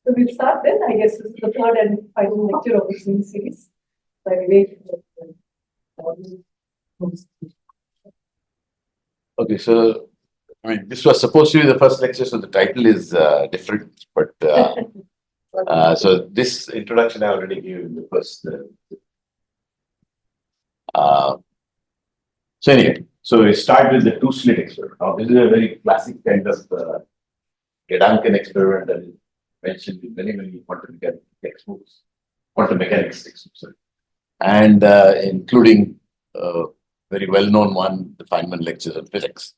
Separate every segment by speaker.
Speaker 1: So we'll start then. I guess this is the third and final lecture of this new series by Vivek.
Speaker 2: Okay, so I mean, this was supposed to be the first lecture, so the title is different. But so this introduction I already gave in the first. So anyway, so we start with the two-slit experiment. Now, this is a very classic kind of Gedanken experiment that is mentioned in many quantum mechanics textbooks, quantum mechanics textbooks, and including very well-known one, the Feynman lectures on physics.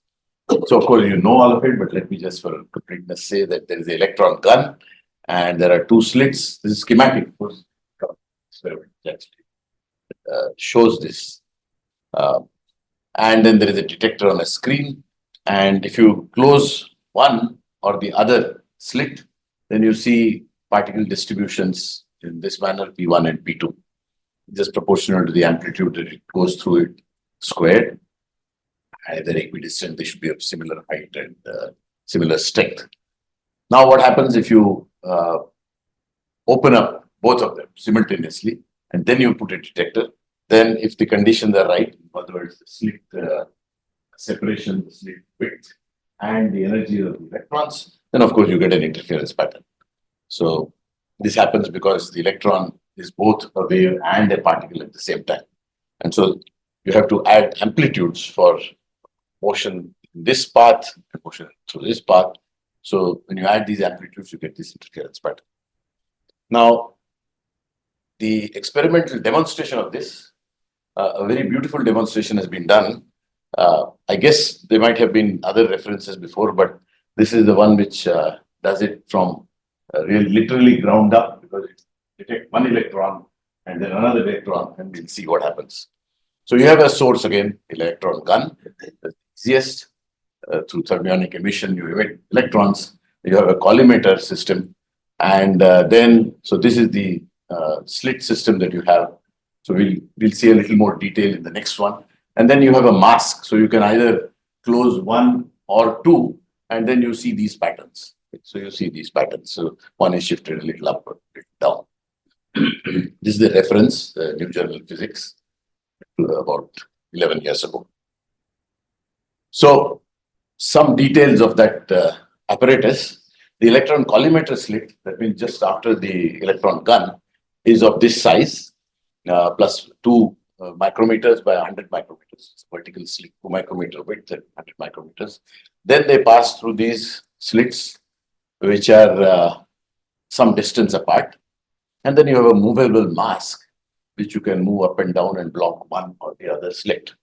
Speaker 2: So of course you know all of it, but let me just for completeness say that there is an electron gun and there are two slits. This is schematic, of course, experiment actually shows this. And then there is a detector on a screen. And if you close one or the other slit, then you see particle distributions in this manner, P1 and P2, just proportional to the amplitude that it goes through it squared. Either equidistant, they should be of similar height and similar strength. Now, what happens if you open up both of them simultaneously and then you put a detector? Then, if the conditions are right, in other words, the slit separation, the slit width, and the energy of the electrons, then of course you get an interference pattern. So, this happens because the electron is both a wave and a particle at the same time. And so, you have to add amplitudes for motion in this path and motion through this path. So when you add these amplitudes, you get this interference pattern. Now, the experimental demonstration of this, a very beautiful demonstration has been done. I guess there might have been other references before, but this is the one which does it from really literally ground up, because it detects one electron and then another electron, and we'll see what happens. So you have a source again, electron gun. The easiest through thermionic emission, you emit electrons. You have a collimator system, and then so this is the slit system that you have. So we'll see a little more detail in the next one. And then you have a mask, so you can either close one or two, and then you see these patterns. So you see these patterns. So one is shifted a little up or a little down. This is the reference, New Journal of Physics, about 11 years ago. So some details of that apparatus. The electron collimator slit, that means just after the electron gun, is of this size, plus 2 micrometers by 100 micrometers. It's a vertical slit, 2 micrometer width and 100 micrometers. Then they pass through these slits, which are some distance apart. And then you have a movable mask, which you can move up and down and block one or the other slit.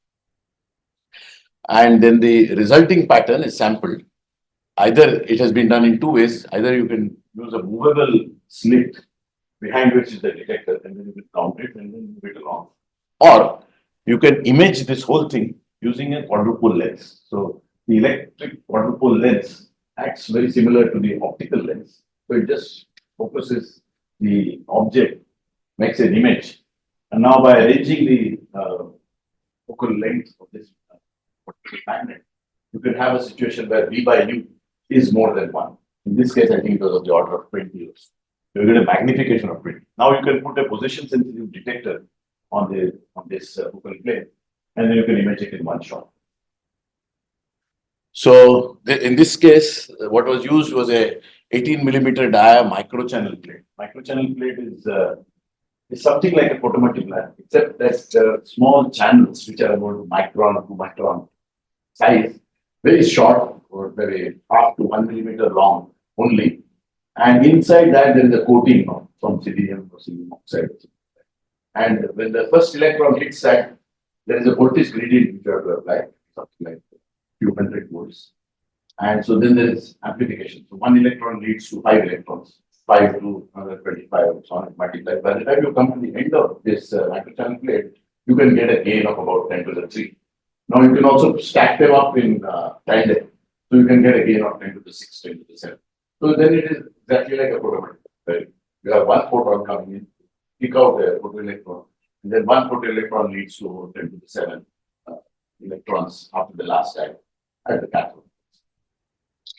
Speaker 2: And then the resulting pattern is sampled. Either it has been done in two ways. Either you can use a movable slit behind which is the detector, and then you can count it and then move it along. Or you can image this whole thing using a quadrupole lens. So the electric quadrupole lens acts very similar to the optical lens. So it just focuses the object, makes an image. And now by arranging the focal length of this magnet, you can have a situation where V by U is more than 1. In this case, I think it was of the order of 20 years. You get a magnification of 20. Now you can put a position sensitive detector on this focal plane, and then you can image it in one shot. So in this case, what was used was a 18 millimeter dia microchannel plate. Microchannel plate is something like a photometric lamp, except that small channels which are about micron or 2 micron size, very short, or very half to 1 millimeter long only. And inside that there is a coating of some selenium or selenium oxide. And when the first electron hits that, there is a voltage gradient which you have to apply, something like a few hundred volts. And so then there is amplification. So 1 electron leads to 5 electrons, 5 to another 25, so on and multiply. By the time you come to the end of this microchannel plate, you can get a gain of about 10 to the 3. Now you can also stack them up in tandem. So you can get a gain of 10 to the 6, 10 to the 7. So then it is exactly like a photometric. Right? You have one photon coming in, pick out a photoelectron, and then one photoelectron leads to about 10 to the 7 electrons after the last time at the cathode.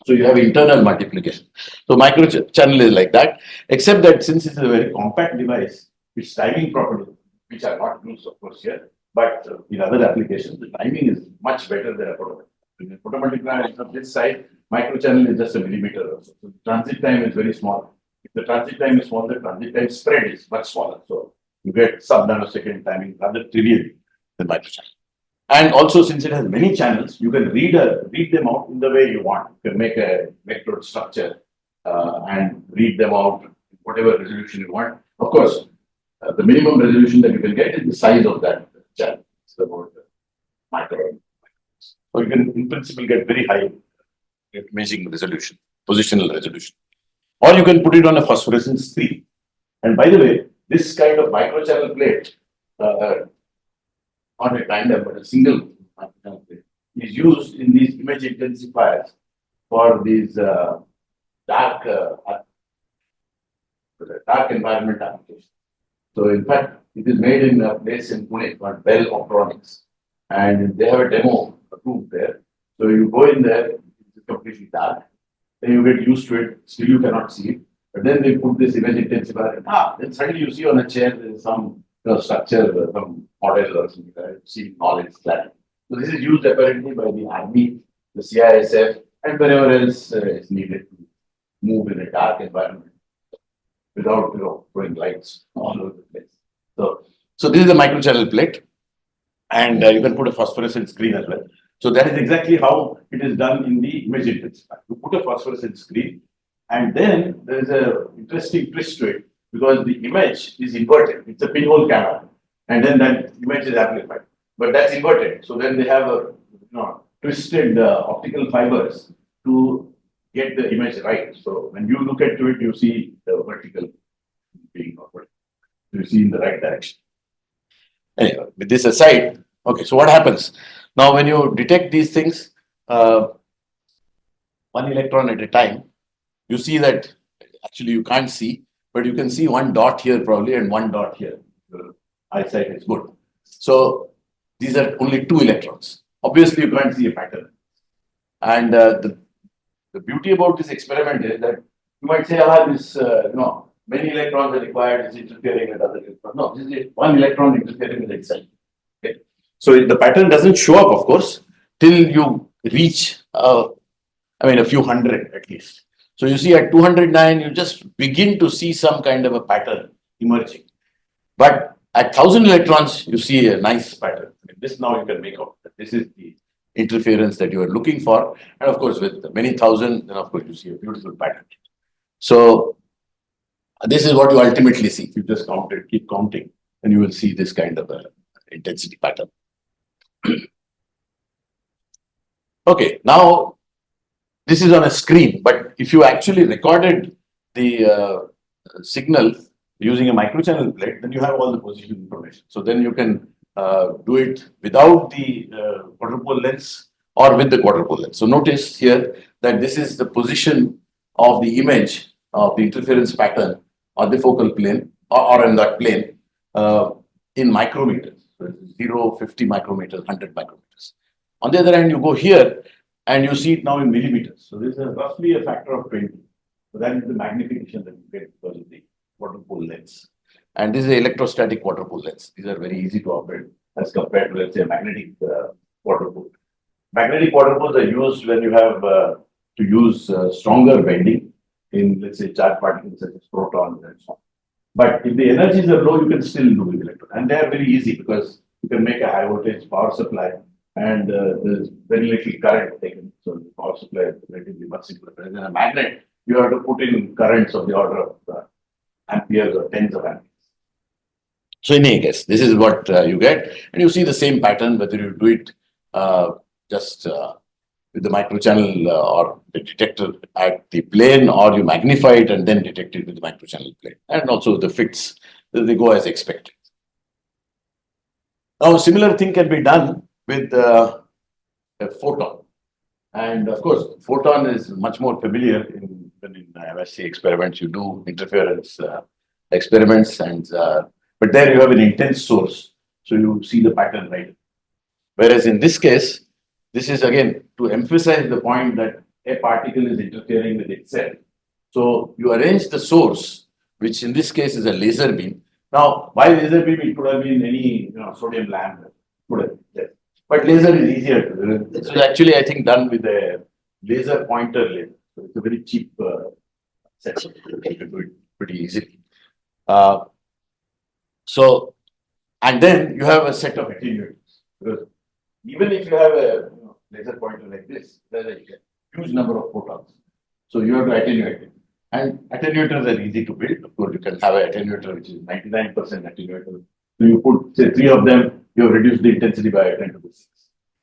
Speaker 2: So you have internal multiplication. So microchannel is like that, except that since it's a very compact device, its timing properties, which are not used of course here, but in other applications, the timing is much better than a photometric. In a photometric is of this side, microchannel is just a millimeter or so. So the transit time is very small. If the transit time is small, the transit time spread is much smaller. So you get sub-nanosecond timing rather trivial than microchannel. And also, since it has many channels, you can read them out in the way you want. You can make a vector structure and read them out whatever resolution you want. Of course, the minimum resolution that you can get is the size of that channel. It's about micro. So you can, in principle, get very high imaging resolution, positional resolution, or you can put it on a phosphorescent screen. And by the way, this kind of microchannel plate. Not a tandem, but a single is used in these image intensifiers for these dark environment applications. So in fact, it is made in a place in Pune called Bell Optronics, and they have a demo room there. So you go in there, it's completely dark, then you get used to it, still you cannot see it. But then they put this image intensifier, and then suddenly you see on a chair there is some structure, some model or something like that, see knowledge clarity. So this is used apparently by the army, the CISF, and wherever else is needed to move in a dark environment without throwing lights all over the place. So this is the microchannel plate, and you can put a phosphorescent screen as well. So that is exactly how it is done in the image intensifier. You put a phosphorescent screen, and then there is a interesting twist to it, because the image is inverted. It's a pinhole camera, and then that image is amplified. But that's inverted. So then they have a twisted optical fibers to get the image right. So when you look at it, you see the vertical being upward. You see in the right direction. Anyway, with this aside, okay. So what happens now when you detect these things, one electron at a time? You see that actually you can't see. But you can see one dot here probably and one dot here. Your eyesight is good. So these are only 2 electrons. Obviously, you can't see a pattern. And the beauty about this experiment is that you might say, many electrons are required, it's interfering with other electrons. No, this is one electron interfering with itself. Okay. So the pattern doesn't show up, of course, till you reach, a few hundred at least. So you see at 209, you just begin to see some kind of a pattern emerging. But at 1,000 electrons, you see a nice pattern. This now you can make out that this is the interference that you are looking for. And of course, with many thousand, then of course you see a beautiful pattern. So this is what you ultimately see. If you just count it, keep counting, and you will see this kind of a intensity pattern. Okay, now this is on a screen, but if you actually recorded the signal using a microchannel plate, then you have all the position information. So then you can do it without the quadrupole lens or with the quadrupole lens. So notice here that this is the position of the image of the interference pattern on the focal plane or in that plane in micrometers. So it's 0, 50 micrometers, 100 micrometers. On the other hand, you go here and you see it now in millimeters. So this is roughly a factor of 20. So that is the magnification that you get because of the quadrupole lens. And this is the electrostatic quadrupole lens. These are very easy to operate as compared to, let's say, a magnetic quadrupole. Magnetic quadrupoles are used when you have to use stronger bending in, let's say, charged particles such as protons and so on. But if the energies are low, you can still do with electron. And they are very easy because you can make a high voltage power supply and there's very little current taken. So the power supply is relatively much simpler. Whereas in a magnet, you have to put in currents of the order of amperes or tens of amperes. So in any case, this is what you get. And you see the same pattern whether you do it just with the microchannel or the detector at the plane, or you magnify it and then detect it with the microchannel plane. And also the fits, they go as expected. Now, a similar thing can be done with a photon. And of course, photon is much more familiar in MSc experiments. You do interference experiments, and but there you have an intense source, so you see the pattern right. Whereas in this case, this is again to emphasize the point that a particle is interfering with itself. So you arrange the source, which in this case is a laser beam. Now, by laser beam, it could have been any sodium lamp. Could have, yes. But laser is easier. This is actually, I think, done with a laser pointer laser. So it's a very cheap setup. You can do it pretty easily. And then you have a set of attenuators. Because even if you have a laser pointer like this, there's a huge number of photons. So you have to attenuate it. And attenuators are easy to build. Of course, you can have an attenuator which is 99% attenuator. So you put, say, 3 of them, you have reduced the intensity by 10 to the 6.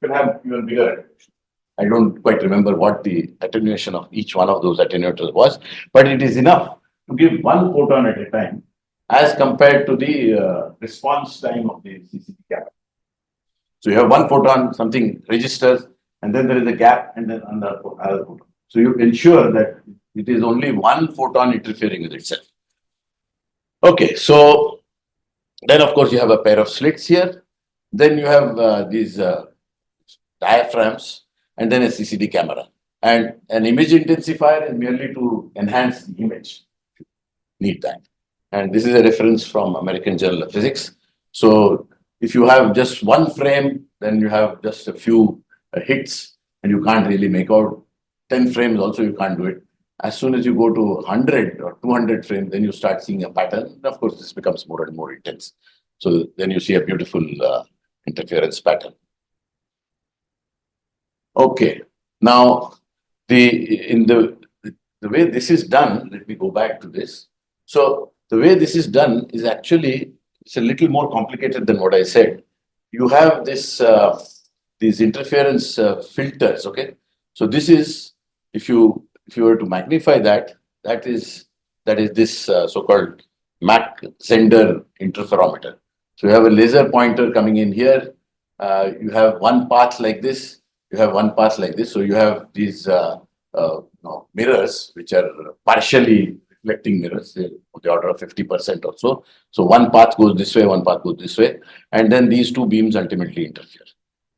Speaker 2: You can have even bigger attenuation. I don't quite remember what the attenuation of each one of those attenuators was, but it is enough to give 1 photon at a time as compared to the response time of the CCD camera. So you have 1 photon, something registers, and then there is a gap, and then another photon. So you ensure that it is only 1 photon interfering with itself. Okay, so then of course you have a pair of slits here. Then you have these diaphragms, and then a CCD camera. And an image intensifier is merely to enhance the image. Need that. And this is a reference from American Journal of Physics. So if you have just 1 frame, then you have just a few hits, and you can't really make out. 10 frames also you can't do it. As soon as you go to 100 or 200 frames, then you start seeing a pattern. Of course, this becomes more and more intense. So then you see a beautiful interference pattern. Okay, now the way this is done, let me go back to this. So the way this is done is actually, it's a little more complicated than what I said. You have this these interference filters. Okay, so this is, if you were to magnify that, that is this so-called Mach-Zehnder interferometer. So you have a laser pointer coming in here. You have 1 path like this. You have 1 path like this. So you have these mirrors, which are partially reflecting mirrors, of the order of 50% or so. So 1 path goes this way, 1 path goes this way, and then these 2 beams ultimately interfere.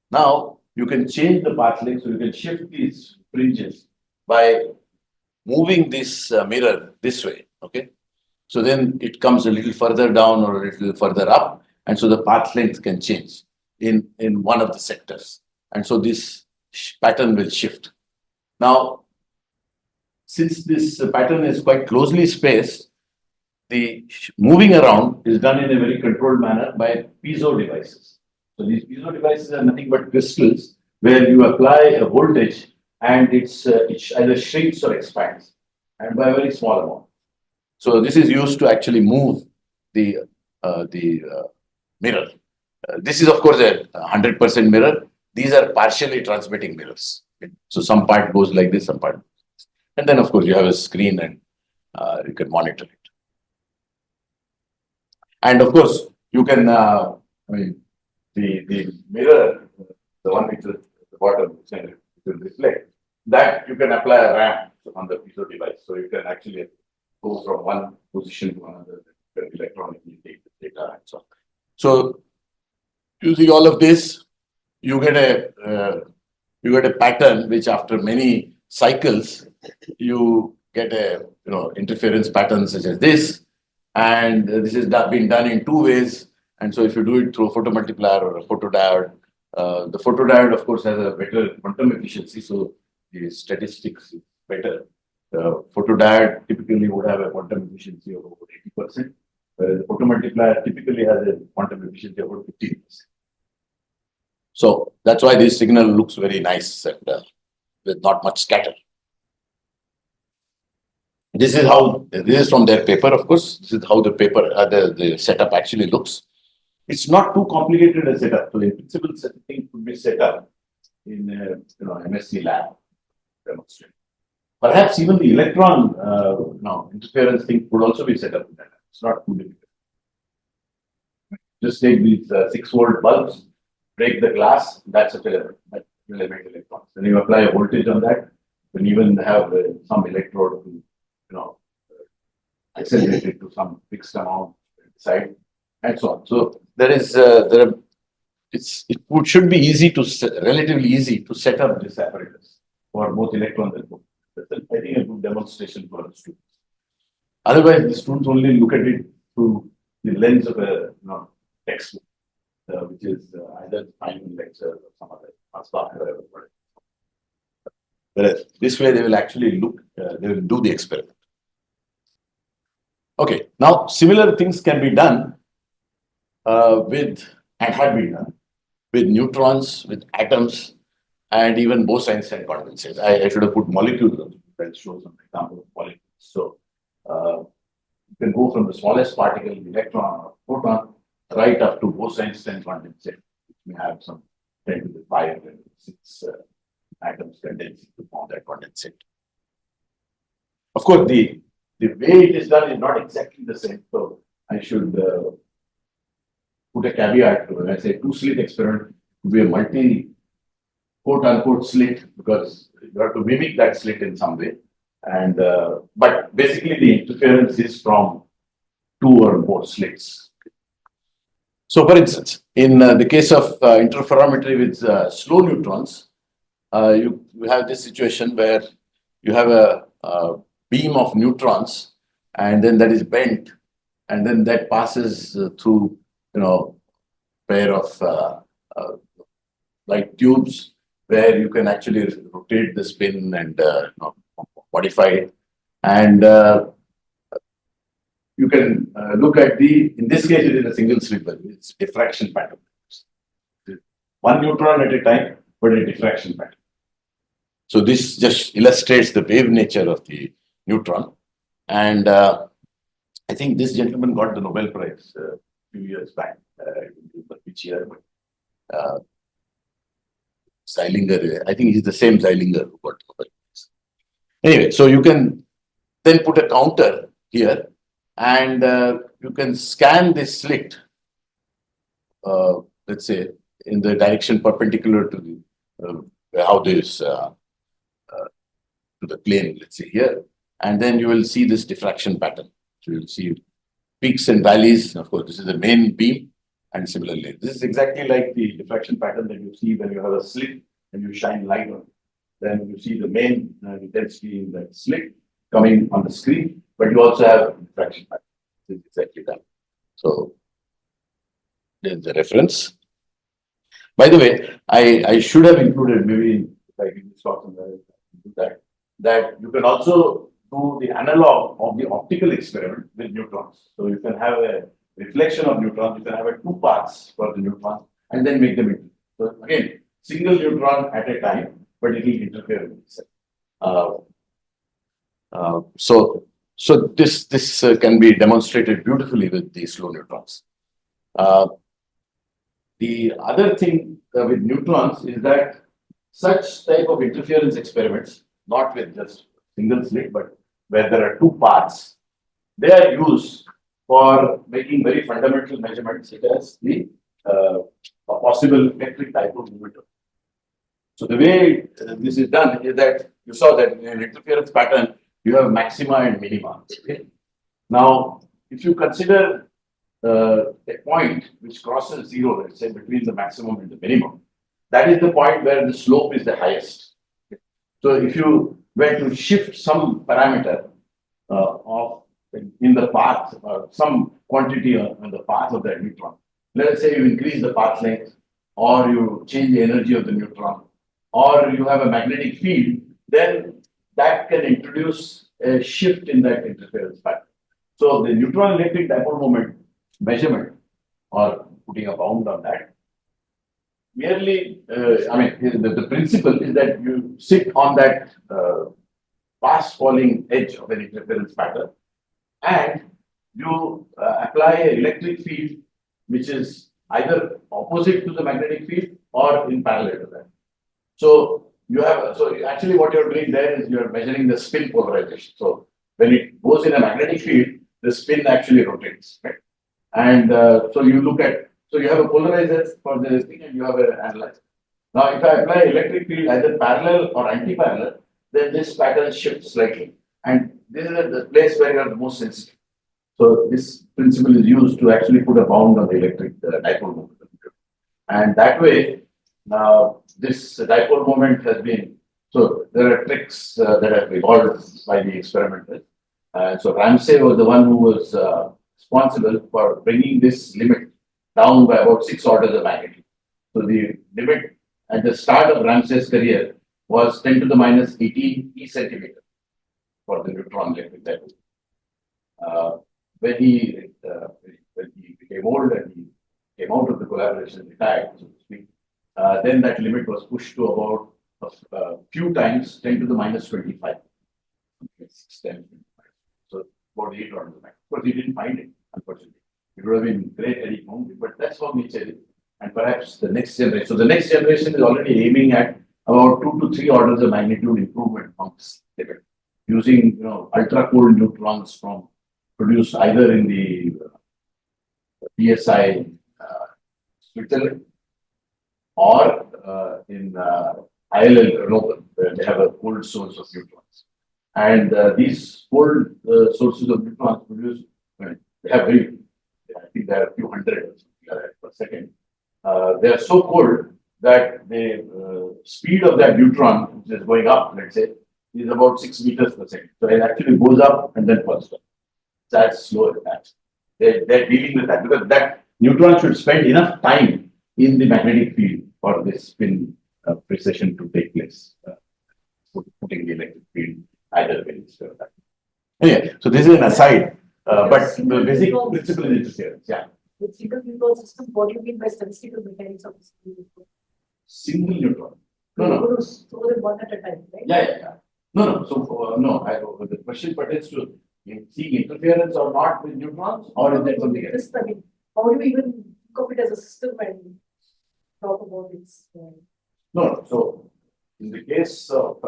Speaker 2: Now you can change the path length, so you can shift these fringes by moving this mirror this way. Okay, so then it comes a little further down or a little further up, and so the path length can change in one of the sectors, and so this pattern will shift. Now, since this pattern is quite closely spaced, the moving around is done in a very controlled manner by piezo devices. So these piezo devices are nothing but crystals where you apply a voltage, and it either shrinks or expands, and by a very small amount. So this is used to actually move the mirror. This is of course a 100% mirror. These are partially transmitting mirrors. Okay? So some part goes like this, some part, and then of course you have a screen, and you can monitor it. And of course you can, I mean, the mirror, the one which is at the bottom, which will reflect, that you can apply a ramp on the piezo device. So you can actually go from one position to another, you can electronically take the data and so on. So using all of this, you get a pattern which after many cycles, you get a interference pattern such as this. And this is been done in 2 ways. And so if you do it through a photomultiplier or a photodiode, the photodiode, of course, has a better quantum efficiency. So the statistics is better. The photodiode typically would have a quantum efficiency of over 80%, whereas the photomultiplier typically has a quantum efficiency of about 15%. So that's why this signal looks very nice and with not much scatter. This is from their paper, of course. This is how the paper, the setup actually looks. It's not too complicated a setup. So in principle, things could be set up in a MSc lab. Demonstrate. Perhaps even the electron interference thing could also be set up in that. It's not too difficult. Just take these 6-volt bulbs, break the glass, that's a filament. That will emit electrons. Then you apply a voltage on that. You can even have some electrode to accelerate it to some fixed amount inside, and so on. So it should be relatively easy to set up this apparatus. for both electrons and protons. That's, I think, a good demonstration for the students. Otherwise, the students only look at it through the lens of a textbook, which is either final lecture or some other class, whatever. Whereas this way, they will actually look, they will do the experiment. Okay, now similar things can be done with, and have been done, with neutrons, with atoms, and even Bose-Einstein condensates. I should have put molecules, that shows some example of molecules. So you can go from the smallest particle, the electron or proton, right up to Bose-Einstein condensate, which may have some 10 to the 5 and 6 atoms condensing to form that condensate. Of course, the way it is done is not exactly the same. So I should put a caveat to when I say two-slit experiment, to be a multi quote-unquote slit, because you have to mimic that slit in some way. And but basically the interference is from two or more slits. So for instance, in the case of interferometry with slow neutrons, you have this situation where you have a beam of neutrons, and then that is bent, and then that passes through, pair of light tubes where you can actually rotate the spin and modify it. And you can look at in this case, it is a single slit, it's diffraction pattern. One neutron at a time, but a diffraction pattern. So this just illustrates the wave nature of the neutron. And I think this gentleman got the Nobel Prize a few years back. I don't remember which year, but Zeilinger, I think he's the same Zeilinger who got the Nobel Prize. Anyway, so you can then put a counter here, and you can scan this slit, let's say, in the direction perpendicular to the how this to the plane, let's say here, and then you will see this diffraction pattern. So you'll see peaks and valleys. Of course, this is the main beam, and similarly, this is exactly like the diffraction pattern that you see when you have a slit and you shine light on it. Then you see the main intensity in that slit coming on the screen, but you also have diffraction pattern. This is exactly that. So there's the reference. By the way, I should have included, maybe if I give this talk on that you can also do the analog of the optical experiment with neutrons. So you can have a reflection of neutrons, you can have two paths for the neutrons, and then make them into. So again, single neutron at a time, but it will interfere with itself. So this can be demonstrated beautifully with the slow neutrons. The other thing with neutrons is that such type of interference experiments, not with just single slit, but where there are two paths, they are used for making very fundamental measurements, such as the possible electric dipole moment. So the way this is done is that you saw that in an interference pattern, you have maxima and minima. Okay? Now, if you consider a point which crosses zero, let's say between the maximum and the minimum, that is the point where the slope is the highest. Okay? So if you were to shift some parameter in the path, some quantity on the path of that neutron, let us say you increase the path length, or you change the energy of the neutron, or you have a magnetic field, then that can introduce a shift in that interference pattern. So the neutron electric dipole moment measurement, or putting a bound on that, merely, the principle is that you sit on that fast falling edge of an interference pattern, and you apply an electric field which is either opposite to the magnetic field or in parallel to that. So you have, so actually what you're doing there is you're measuring the spin polarization. So when it goes in a magnetic field, the spin actually rotates, right? And so you look at, so you have a polarizer for the thing and you have an analyzer. Now, if I apply electric field either parallel or anti-parallel, then this pattern shifts slightly. And this is the place where you are the most sensitive. So this principle is used to actually put a bound on the electric dipole moment. And that way, now this dipole moment has been So there are tricks that have evolved by the experimenters. So Ramsay was the one who was responsible for bringing this limit down by about 6 orders of magnitude. So the limit at the start of Ramsay's career was 10 to the minus 18 e centimeter for the neutron electric level. When he became old and he came out of the collaboration, retired, so to speak, then that limit was pushed to about a few times 10 to the minus 25. Okay, 6 times 25. So about 8 orders of magnitude. Of course, he didn't find it, unfortunately. It would have been great had he found it, but that's how nature is. And perhaps the next generation. So the next generation is already aiming at about 2 to 3 orders of magnitude improvement on this limit, using ultra cold neutrons from produced either in the PSI Switzerland or in ILL Grenoble, where they have a cold source of neutrons. And these cold sources of neutrons produce, they have very, I think there are a few hundred per second. They are so cold that the speed of that neutron, which is going up, let's say, is about 6 meters per second. So it actually goes up and then falls down. That's slower than that. They're dealing with that because that neutron should spend enough time in the magnetic field for this spin precession to take place, putting the electric field either way. Yeah, so this is an aside, but the basic principle is interference. Yeah.
Speaker 1: With single neutron system, what do you mean by statistical mechanics of the single neutron?
Speaker 2: Single neutron. No.
Speaker 1: Throw them one at a time, right?
Speaker 2: Yeah. No. So no, the question pertains to seeing interference or not with neutrons, or is that something else?
Speaker 1: I mean, how do we even think of it as a system and talk about its?
Speaker 2: No. So in the case of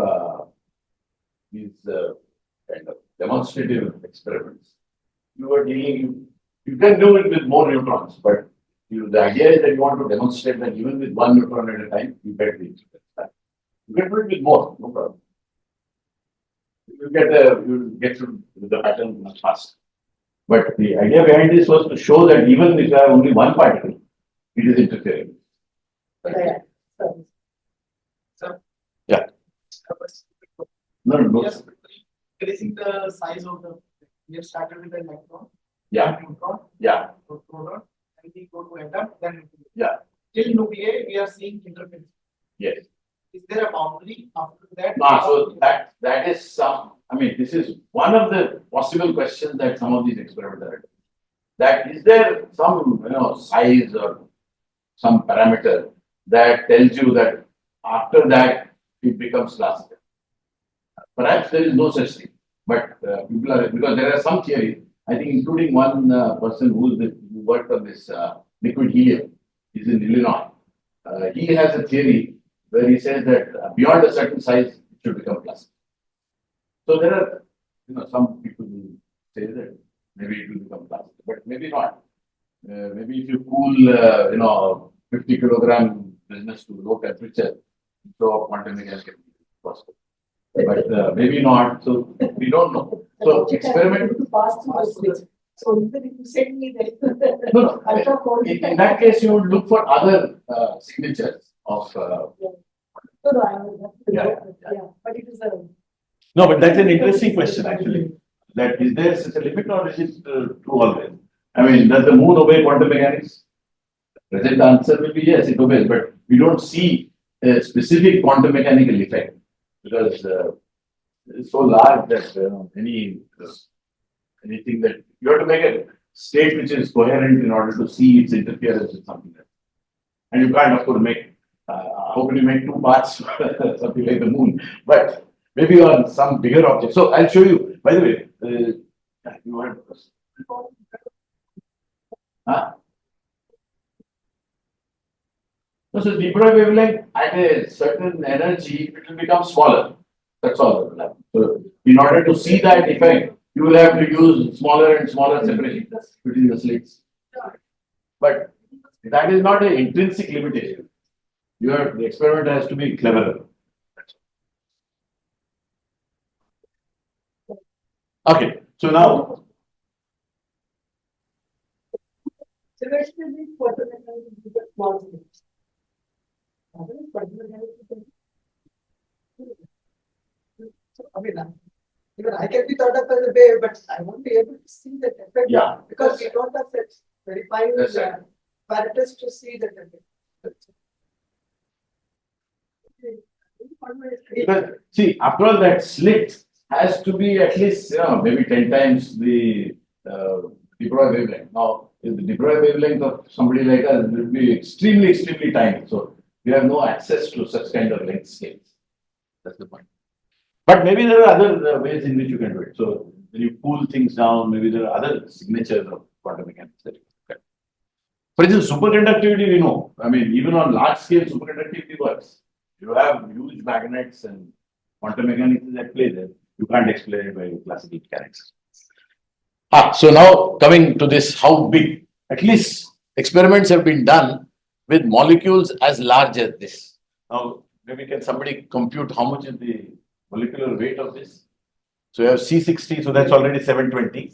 Speaker 2: these kind of demonstrative experiments, you are dealing. You can do it with more neutrons, but the idea is that you want to demonstrate that even with one neutron at a time, you get the interference. You can do it with more, no problem. You get to the pattern much faster. But the idea behind this was to show that even if you have only one particle, it is interfering.
Speaker 1: Yeah.
Speaker 2: Yeah. No.
Speaker 3: Yes, increasing the size of the. We have started with the electron.
Speaker 2: Yeah.
Speaker 3: Neutron.
Speaker 2: Yeah.
Speaker 3: Proton. And we go to atom. Then.
Speaker 2: Yeah.
Speaker 3: Till nuclei, we are seeing interference.
Speaker 2: Yes.
Speaker 3: Is there a boundary after that?
Speaker 2: So that is some. I mean, this is one of the possible questions that some of these experiments are. That is there some size or some parameter that tells you that after that it becomes classical. Perhaps there is no such thing, but people are because there are some theories. I think including one person who worked on this liquid helium is in Illinois. He has a theory where he says that beyond a certain size it should become classical. So there are some people who say that maybe it will become classical, but maybe not. Maybe if you cool 50 kilogram business to low temperature, throw up quantum mechanics can be possible. But maybe not. So we don't know. So experiment.
Speaker 1: So even if you send me the
Speaker 2: No.
Speaker 1: ultra cold.
Speaker 2: In that case, you would look for other signatures of. Yeah.
Speaker 1: But it is a.
Speaker 2: No, but that's an interesting question actually. That is there such a limit or is it true always? I mean, does the moon obey quantum mechanics? Present answer will be yes, it obeys, but we don't see a specific quantum mechanical effect because it's so large that anything that you have to make a state which is coherent in order to see its interference with something else. And you can't, of course, make how can you make two parts something like the moon? But maybe on some bigger object. So I'll show you. By the way, you had a question. No, so deeper wavelength at a certain energy, it will become smaller. That's all that will happen. So in order to see that effect, you will have to use smaller and smaller separation between the slits. But that is not an intrinsic limitation. The experiment has to be cleverer. Okay, so now.
Speaker 1: So basically, quantum mechanics is a small thing.
Speaker 3: So, I mean, even I can be thought of as a wave, but I won't be able to see that effect.
Speaker 2: Yeah.
Speaker 3: Because we don't have that very fine
Speaker 2: That's right.
Speaker 3: apparatus to see that effect.
Speaker 2: Because, see, after all, that slit has to be at least, maybe 10 times the de Broglie wavelength. Now, if the de Broglie wavelength of somebody like us will be extremely, extremely tiny. So, we have no access to such kind of length scales. That's the point. But maybe there are other ways in which you can do it. So, when you cool things down, maybe there are other signatures of quantum mechanics that you can get. For instance, superconductivity, we know. I mean, even on large scale, superconductivity works. You have huge magnets and quantum mechanics is at play there. You can't explain it by classical mechanics. So now coming to this, how big? At least experiments have been done with molecules as large as this. Now, maybe can somebody compute how much is the molecular weight of this? So you have C60, so that's already 720.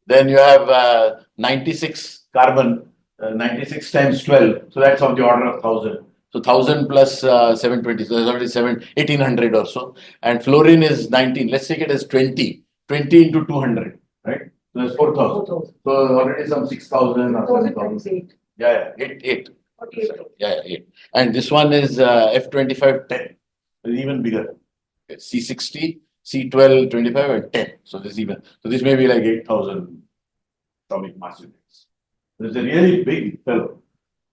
Speaker 2: Then you have 96 carbon, 96 times 12, so that's of the order of 1000. So 1000 plus 720, so that's already 1800 or so. And fluorine is 19, let's take it as 20, 20 into 200, right? So that's 4000. So already some 6000 or 7000. Yeah, 8. Yeah, 8. And this one is F25 10, even bigger. C60, C12, 25 and 10. So this may be like 8000 atomic mass units. This is a really big fellow.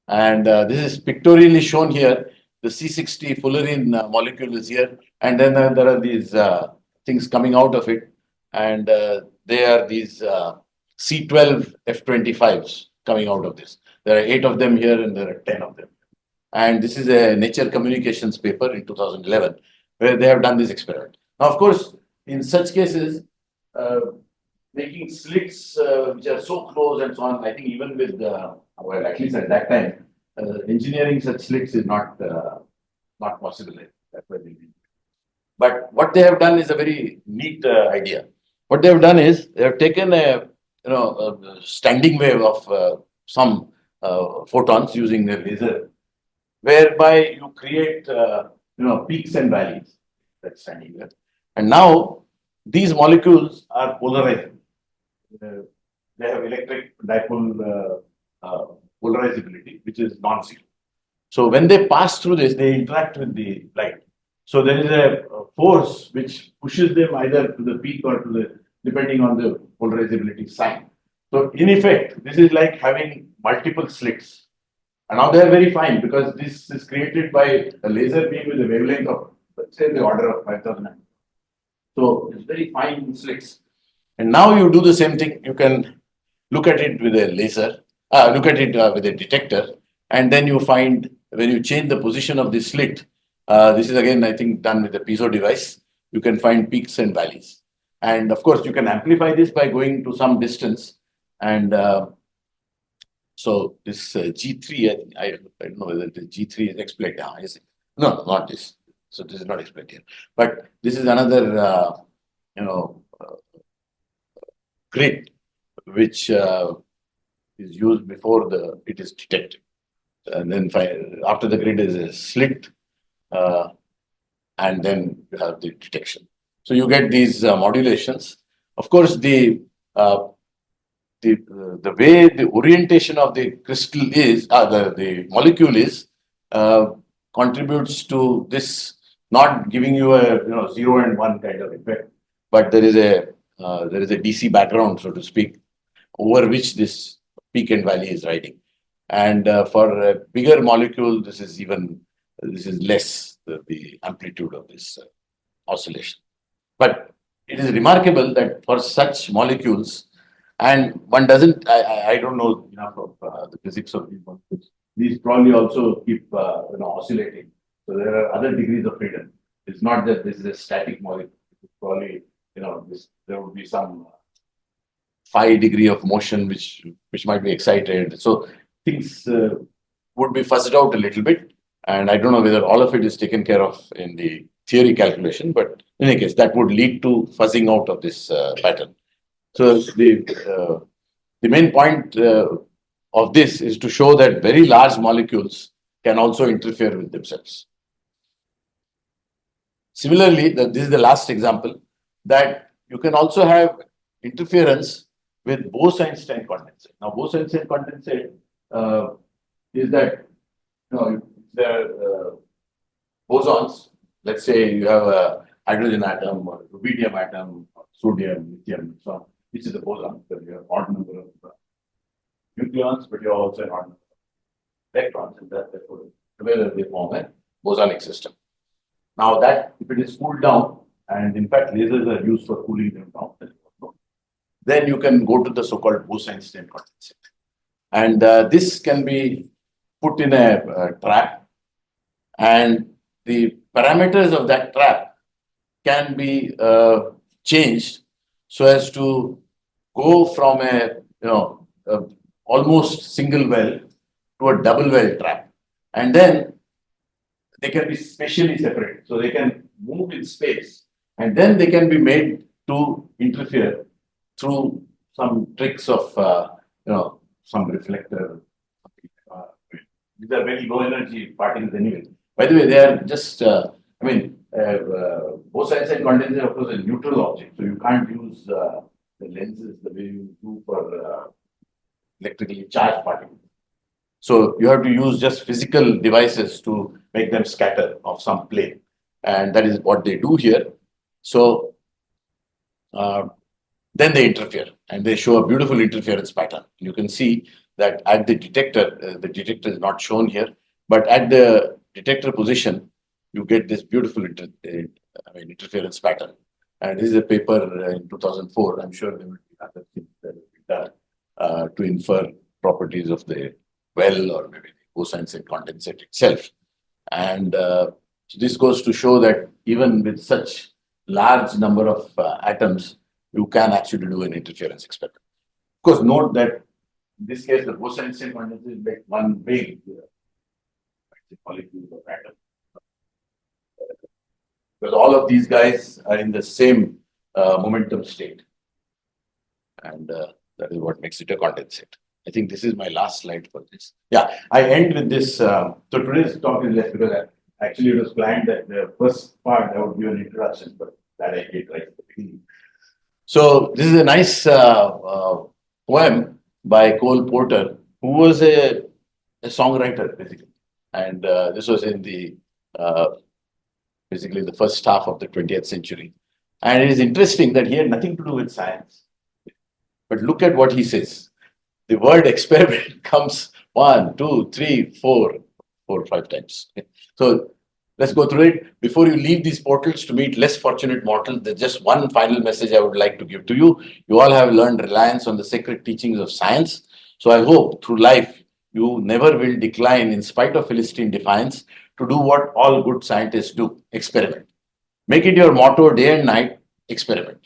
Speaker 2: And this is pictorially shown here. The C60 fullerene molecule is here. And then there are these things coming out of it. And they are these C12 F25s coming out of this. There are 8 of them here and there are 10 of them. And this is a Nature Communications paper in 2011 where they have done this experiment. Now, of course, in such cases, making slits which are so close and so on, I think even with, well, at least at that time, engineering such slits is not possible. That's why they did. But what they have done is a very neat idea. What they have done is they have taken a standing wave of some photons using a laser, whereby you create peaks and valleys. That's standing wave. And now these molecules are polarized. They have electric dipole polarizability, which is non-zero. So when they pass through this, they interact with the light. So there is a force which pushes them either to the peak or to the, depending on the polarizability sign. So in effect, this is like having multiple slits. And now they are very fine because this is created by a laser beam with a wavelength of, let's say, the order of 5000. So it's very fine slits. And now you do the same thing. You can look at it with a laser, look at it with a detector, and then you find when you change the position of the slit, this is again, I think, done with a piezo device, you can find peaks and valleys. And of course, you can amplify this by going to some distance. And so this G3, I don't know whether the G3 is explained. Is it? No, not this. So this is not explained here. But this is another, grid which is used before it is detected. And then after the grid is a slit, and then you have the detection. So you get these modulations. Of course, the way the orientation of the crystal is, the molecule is, contributes to this, not giving you a 0 and 1 kind of effect, but there is a DC background, so to speak, over which this peak and valley is riding. And for a bigger molecule, this is less the amplitude of this oscillation. But it is remarkable that for such molecules, and one doesn't, I don't know enough of the physics of these molecules. These probably also keep oscillating. So there are other degrees of freedom. It's not that this is a static molecule. It's probably there would be some phi degree of motion which might be excited. So things would be fuzzed out a little bit. And I don't know whether all of it is taken care of in the theory calculation, but in any case, that would lead to fuzzing out of this pattern. So the main point of this is to show that very large molecules can also interfere with themselves. Similarly, this is the last example, that you can also have interference with Bose-Einstein condensate. Now, Bose-Einstein condensate is that, there are bosons. Let's say you have a hydrogen atom or rubidium atom, or sodium, lithium, and so on. This is a boson, because you have odd number of nucleons, but you also have odd number of electrons, and therefore together they form a bosonic system. Now that if it is cooled down, and in fact lasers are used for cooling them down, then you can go to the so-called Bose-Einstein condensate. And this can be put in a trap, and the parameters of that trap can be changed so as to go from a almost single well to a double well trap, and then they can be spatially separated, so they can move in space, and then they can be made to interfere through some tricks of some reflector. These are very low energy particles anyway. By the way, they are just Bose-Einstein condensate, of course, a neutral object, so you can't use the lenses the way you do for electrically charged particles. So you have to use just physical devices to make them scatter of some plane, and that is what they do here. So then they interfere, and they show a beautiful interference pattern. You can see that at the detector is not shown here, but at the detector position, you get this beautiful interference pattern. And this is a paper in 2004. I'm sure there will be other things that will be done to infer properties of the well, or maybe the Bose-Einstein condensate itself. And so this goes to show that even with such large number of atoms, you can actually do an interference experiment. Of course, note that in this case, the Bose-Einstein condensate is like one big molecule of atom. Because all of these guys are in the same momentum state. And that is what makes it a condensate. I think this is my last slide for this. Yeah, I end with this. So today's talk is less because actually it was planned that the first part I would give an introduction, but that I did right at the beginning. So this is a nice poem by Cole Porter, who was a songwriter basically, and this was in the basically the first half of the 20th century. And it is interesting that he had nothing to do with science, but look at what he says. The word experiment comes 1, 2, 3, 4, 5 times. So let's go through it. Before you leave these portals to meet less fortunate mortals, there's just one final message I would like to give to you. You all have learned reliance on the sacred teachings of science. So I hope through life, you never will decline in spite of Philistine defiance to do what all good scientists do, experiment. Make it your motto day and night, experiment.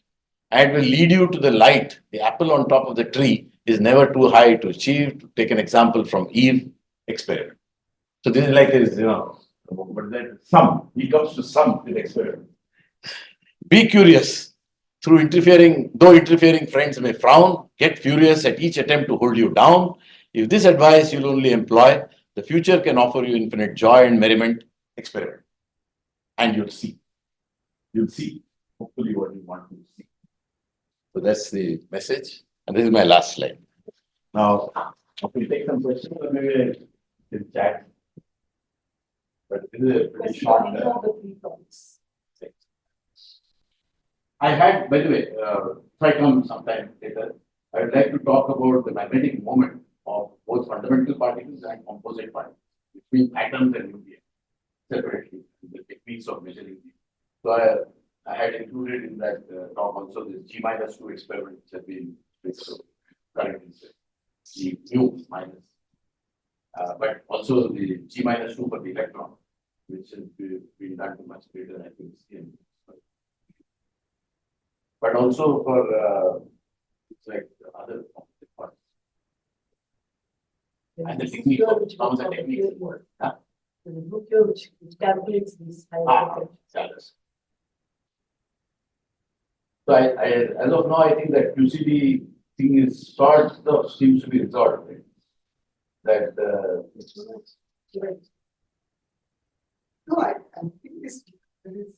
Speaker 2: And it will lead you to the light. The apple on top of the tree is never too high to achieve. To take an example from Eve, experiment. So this is like his, but then he comes to some with experiment. Be curious. Though interfering friends may frown, get furious at each attempt to hold you down. If this advice you'll only employ, the future can offer you infinite joy and merriment. Experiment. And you'll see. You'll see, hopefully, what you want to see. So that's the message. And this is my last slide. Now, if we take some questions, or maybe we'll chat. But this is a pretty short. I had, by the way, if I come sometime later, I would like to talk about the magnetic moment of both fundamental particles and composite particles between atoms and nuclei separately, the techniques of measuring these. So I had included in that talk also this G-2 experiment which has been currently the mu minus, but also the G-2 for the electron, which has been done to much greater accuracy. But also for it's like the other parts. And the technique of the technique.
Speaker 1: The nuclear which calculates this.
Speaker 2: So as of now, I think that QCD thing is seems to be resolved. Right? That
Speaker 1: Right. No, I think this
Speaker 3: This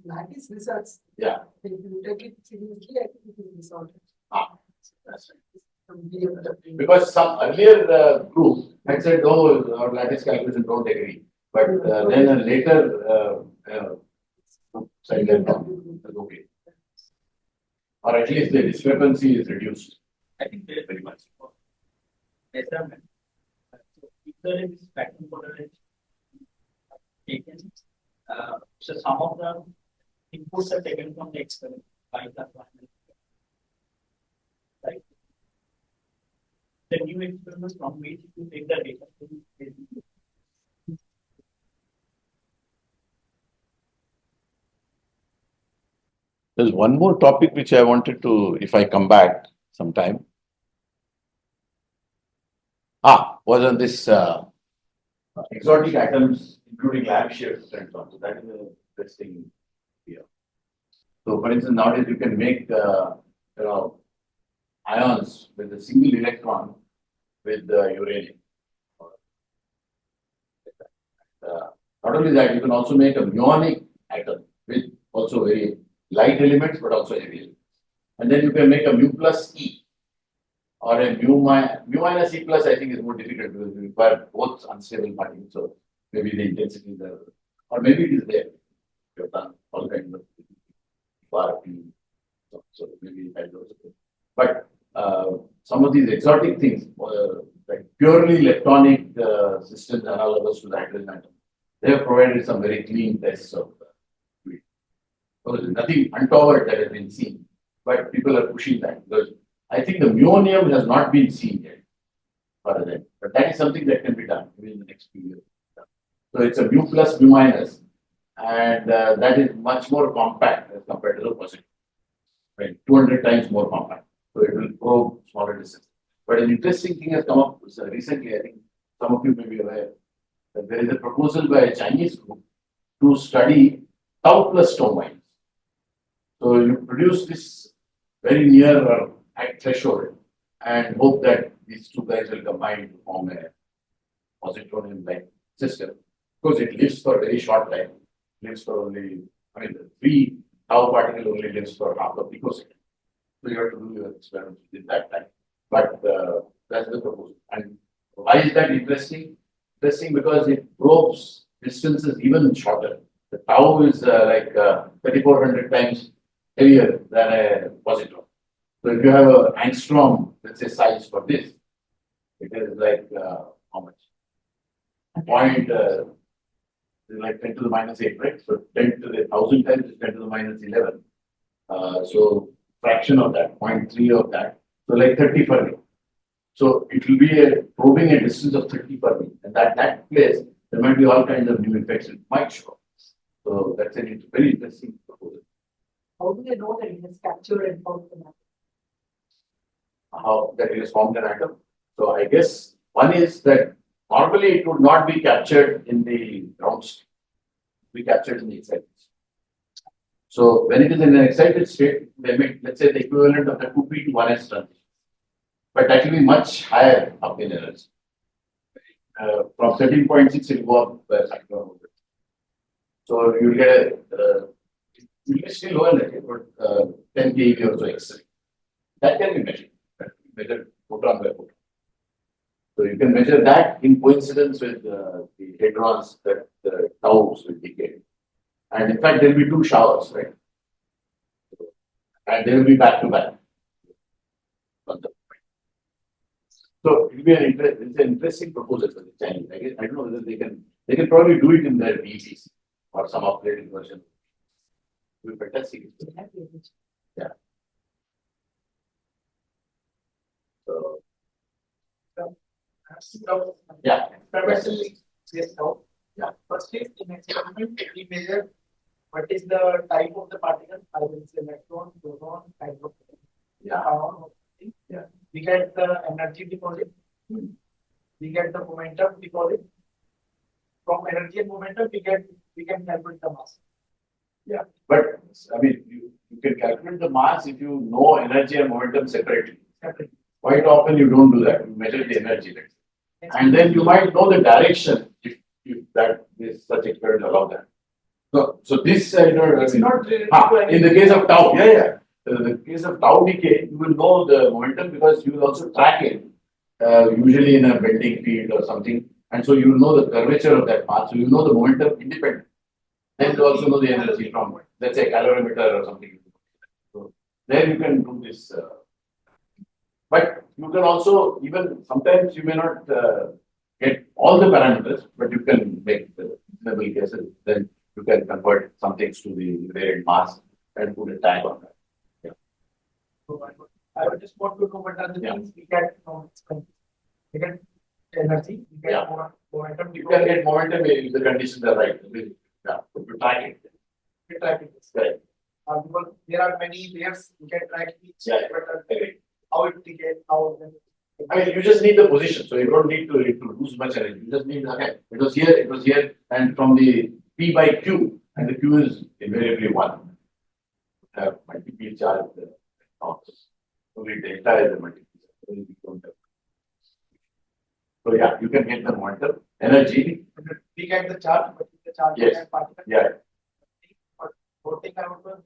Speaker 3: lattice research.
Speaker 2: Yeah.
Speaker 3: If you take it seriously, I think it will be sorted.
Speaker 2: That's right. Because some earlier group had said, oh, our lattice calculation don't agree. But then a later said that no, that's okay. Or at least the discrepancy is reduced.
Speaker 4: I think there is very much for measurement. So if there is pattern polarization taken, so some of the inputs are taken from the experiment by the one. Right. The new experiments from which you take the data.
Speaker 2: There's one more topic which I wanted to, if I come back sometime. Was on this exotic atoms, including lab shifts and so on. So that is an interesting here. So, for instance, nowadays you can make ions with a single electron with uranium. Not only that, you can also make a muonic atom with also very light elements, but also heavy elements. And then you can make a mu plus E or a mu minus E plus, I think is more difficult because you require both unstable particles. So maybe the intensity is there, or maybe it is there. You have done all kinds of so maybe that is also good. But some of these exotic things, like purely electronic systems analogous to the hydrogen atom, they have provided some very clean tests of fluid. So there's nothing untoward that has been seen, but people are pushing that because I think the muonium has not been seen yet. But that is something that can be done in the next few years. So it's a mu plus, mu minus, and that is much more compact as compared to the positive. Right, 200 times more compact. So it will probe smaller distance. But an interesting thing has come up recently. I think some of you may be aware that there is a proposal by a Chinese group to study tau plus tau minus. So you produce this very near or at threshold and hope that these two guys will combine to form a positonium-like system. Because it lives for a very short time. Lives for only, the free tau particle only lives for half a picosecond. So you have to do your experiments within that time. But that's the proposal. And why is that interesting? Interesting because it probes distances even shorter. The tau is like 3,400 times heavier than a positron. So if you have an angstrom, let's say size for this, it is like how much? Point like 10 to the minus 8, right? So 10 to the 1,000 times is 10 to the minus 11. So fraction of that, 0.3 of that. So like 30 Fermi. So it will be probing a distance of 30 Fermi. And that place, there might be all kinds of new effects it might show. So that's a very interesting proposal.
Speaker 1: How do they know that it has captured and formed the matter?
Speaker 2: How that it is formed an atom. So I guess one is that normally it would not be captured in the ground state. It will be captured in the excited state. So when it is in an excited state, they make, let's say, the equivalent of the 2p to 1s transition. But that will be much higher up in energy. From 13.6 it will go up by a factor of 100. So you will get it will be still lower than it, but 10 keV or so extra. That can be measured. That can be measured photon by photon. So you can measure that in coincidence with the hadrons that the taus will decay. And in fact, there will be two showers, right? And they will be back to back. So it will be it's an interesting proposal for the Chinese. I don't know whether they can probably do it in their VCs or some upgraded version. It will be fantastic. Yeah. So yeah.
Speaker 3: Yes, no. Yeah. First is in experiment, we measure what is the type of the particle, either it's electron, proton, hydrogen.
Speaker 2: Yeah.
Speaker 3: Yeah. We get the energy deposit. We get the momentum deposit. From energy and momentum, we can calculate the mass.
Speaker 2: Yeah, but I mean, you can calculate the mass if you know energy and momentum separately. Quite often you don't do that. You measure the energy, and then you might know the direction if that is such experiment allow that. So this I don't.
Speaker 1: It's not related to
Speaker 2: In the
Speaker 1: any-
Speaker 2: case of tau, yeah. The case of tau decay, you will know the momentum because you will also track it, usually in a bending field or something. And so you will know the curvature of that path. So you know the momentum independent. Then you also know the energy from, let's say, calorimeter or something. So there you can do this. But you can also, even sometimes you may not get all the parameters, but you can make the reasonable guesses. Then you can convert some things to the invariant mass and put a tag on that.
Speaker 3: So I would just want to know what are the
Speaker 2: Yeah.
Speaker 3: things we get from we get energy, we get
Speaker 2: Yeah.
Speaker 3: momentum.
Speaker 2: You can get momentum if the conditions are right. Yeah, you track it.
Speaker 3: We track it.
Speaker 2: Right.
Speaker 3: Because there are many layers we can track each.
Speaker 2: Yeah.
Speaker 3: But how it decays, how.
Speaker 2: I mean, you just need the position, so you don't need to lose much energy. You just need, okay, it was here, and from the P by Q, and the Q is invariably 1. Have multiple charge nodes. Only delta is a multiple charge. So yeah, you can get the momentum, energy.
Speaker 3: We get the charge, but the charge
Speaker 2: Yes.
Speaker 3: and particle.
Speaker 2: Yeah,
Speaker 3: But one thing I would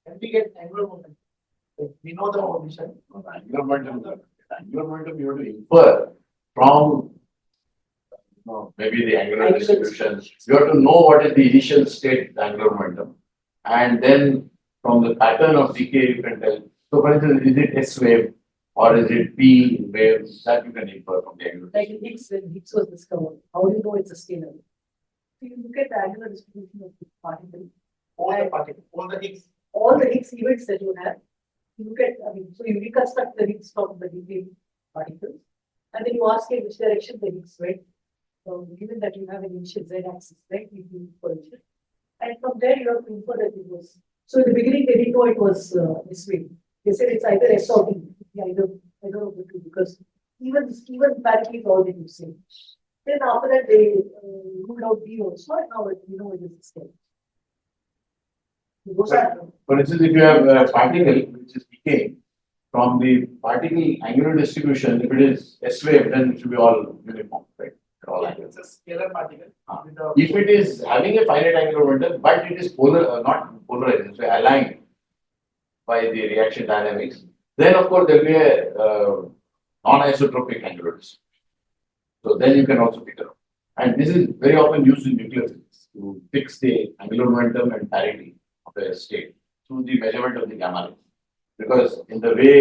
Speaker 3: when we get angular momentum, we know the position.
Speaker 2: angular momentum you have to infer from maybe the angular
Speaker 1: Angular
Speaker 2: distribution. You have to know what is the initial state, the angular momentum. And then from the pattern of decay, you can tell. So, for instance, is it S wave or is it P wave? That you can infer from the angular.
Speaker 1: Like in Higgs, when Higgs was discovered, how do you know it's a scalar? So you look at the angular distribution of the particle,
Speaker 3: All the particles, all the Higgs.
Speaker 1: all the Higgs events that you have, you look at, so you reconstruct the Higgs from the decay particles, and then you ask in which direction the Higgs went. So given that you have an initial Z axis, right, you do position. And from there you have to infer that it was. So in the beginning they didn't know it was this way. They said it's either S or D, either of the two, because even parity is all they do say. Then after that they ruled out D also, and now we know it is the scale. Those are
Speaker 2: For instance, if you have a particle which is decaying, from the particle angular distribution, if it is S wave, then it should be all uniform, right? All
Speaker 3: Yeah,
Speaker 2: angular.
Speaker 3: it's a scalar particle.
Speaker 2: Ah.
Speaker 3: With the-
Speaker 2: If it is having a finite angular momentum, but it is not polarized, so aligned by the reaction dynamics, then of course there will be a non-isotropic angular distribution. So then you can also pick it up. And this is very often used in nuclear physics to fix the angular momentum and parity of a state through the measurement of the gamma rays. Because in the way,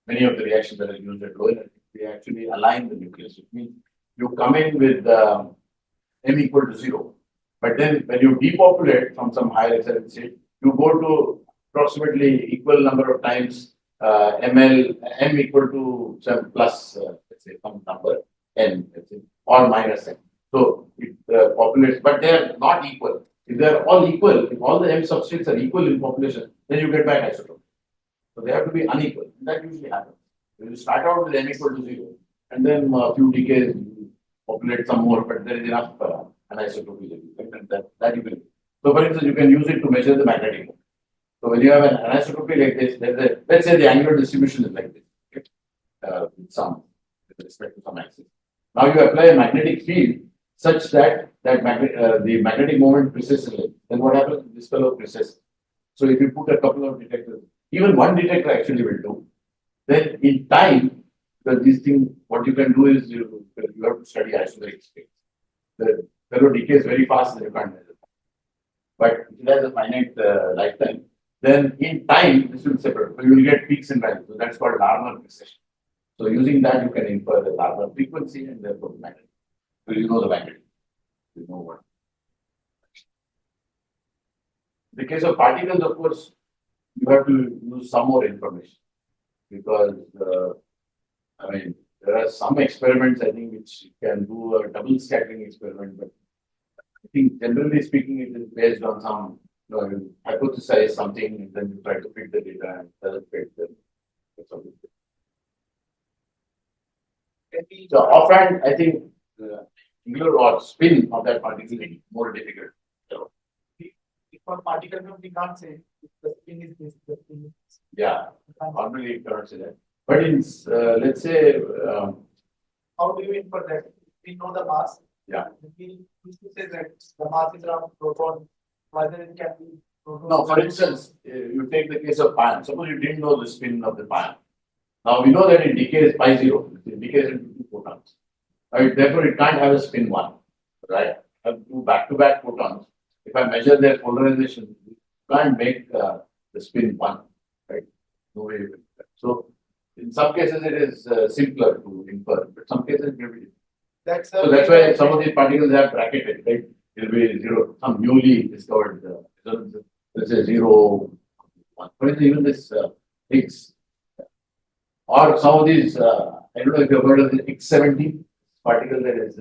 Speaker 2: many of the reactions that are used at low energy, they actually align the nucleus. It means you come in with m equal to 0. But then when you depopulate from some higher excellent state, you go to approximately equal number of times m equal to some plus, let's say, some number n, let's say, or minus n. So it populates, but they are not equal. If they are all equal, if all the m substrates are equal in population, then you get back isotope. So they have to be unequal. That usually happens. You start out with n equal to 0, and then a few decays you populate some more, but there is enough anisotropy that you can. So, for instance, you can use it to measure the magnetic moment. So, when you have an anisotropy like this, let's say the angular distribution is like this, okay? With respect to some axis. Now you apply a magnetic field such that the magnetic moment precesses it. Then what happens? This fellow precesses. So, if you put a couple of detectors, even one detector actually will do. Then in time, because these things, what you can do is you have to study isomeric space. The fellow decays very fast, and you can't measure. But if it has a finite lifetime, then in time, this will separate. So you will get peaks in value. So that's called Larmor precession. So using that, you can infer the Larmor frequency and therefore the magnetic. So you know the magnetic. You know what. In the case of particles, of course, you have to use some more information because there are some experiments I think which can do a double scattering experiment, but I think generally speaking, it is based on some you hypothesize something and then you try to fit the data and doesn't fit the something. So offhand, I think the angular or spin of that particle is more difficult. So,
Speaker 3: If a particle, we can't say if the spin is this, the spin is this.
Speaker 2: yeah, normally you cannot say that. But in let's say
Speaker 3: How do you infer that? We know the mass,
Speaker 2: Yeah.
Speaker 3: We used to say that the mass is around proton, whether it can be proton.
Speaker 2: Now, for instance, you take the case of pion. Suppose you didn't know the spin of the pion. Now we know that it decays pi zero. It decays into two photons. Right? Therefore, it can't have a spin one. Right? Have two back-to-back photons. If I measure their polarization, you can't make the spin one. Right? No way. So, in some cases, it is simpler to infer, but some cases it may be. So that's why some of these particles have bracketed, right? It will be zero, some newly discovered, let's say 0, 1. For instance, even this Higgs, or some of these, I don't know if you've heard of the X-70 particle that is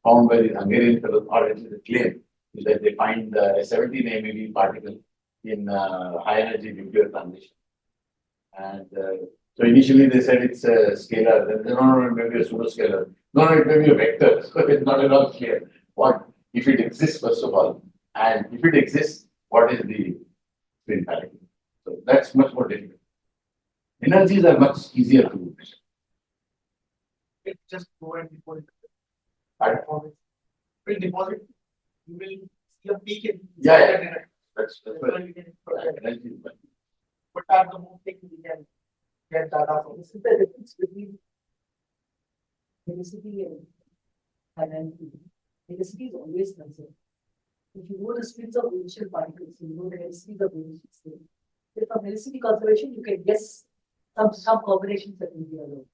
Speaker 2: found by the Hungarian fellows, or actually the claim is that they find a 17 MeV particle in high energy nuclear transition. And so initially they said it's a scalar, then no, maybe a pseudoscalar. No, it may be a vector, so it's not at all clear what, if it exists, first of all, and if it exists, what is the spin parity? So that's much more difficult. Energies are much easier to measure.
Speaker 3: It just go and deposit.
Speaker 2: Right?
Speaker 3: Will deposit, you will see a peak in.
Speaker 2: Yeah. That's
Speaker 3: That's
Speaker 2: why
Speaker 3: why you can project.
Speaker 2: energy is much.
Speaker 3: But at the most thing we can get data from.
Speaker 1: This is the difference between velocity and finality. Velocity is always concerned. If you know the speeds of initial particles, you know the velocities of initial state. If for velocity conservation, you can guess some combinations that will be allowed.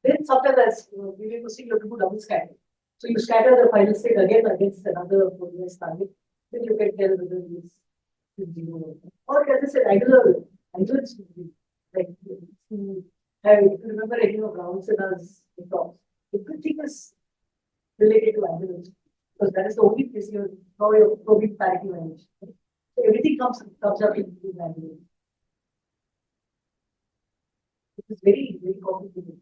Speaker 1: Then sometimes as we will see you have to do double scatter. So you scatter the final state again against another polarized target, then you can tell whether it is zero or as I said, ideal would be like to have, if you remember any of Brown's talks, everything is related to ambulance because that is the only place you know your probing parity manage. So everything comes up in ambulance. It is very, very complicated.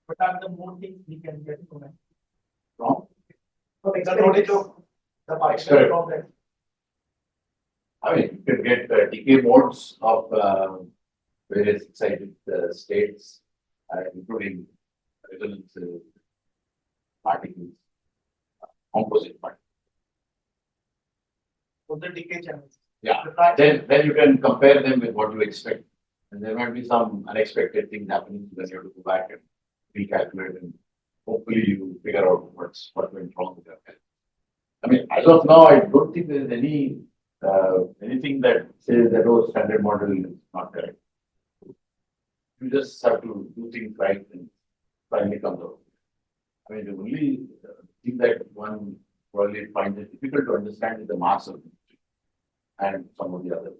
Speaker 3: But are the more things we can get from it?
Speaker 2: Wrong?
Speaker 1: Okay,
Speaker 3: The knowledge of the particle
Speaker 2: Correct.
Speaker 3: from that.
Speaker 2: I mean, you can get decay modes of various excited states, including resonance particles, composite particles.
Speaker 3: For the decay channels.
Speaker 2: Yeah.
Speaker 3: The fact-
Speaker 2: Then you can compare them with what you expect. And there might be some unexpected things happening, then you have to go back and recalculate and hopefully you figure out what went wrong with your health. I mean, as of now, I don't think there is anything that says that standard model is not correct. You just have to do things right and finally comes out. I mean, the only thing that one probably finds it difficult to understand is the mass of the tree and some of the other.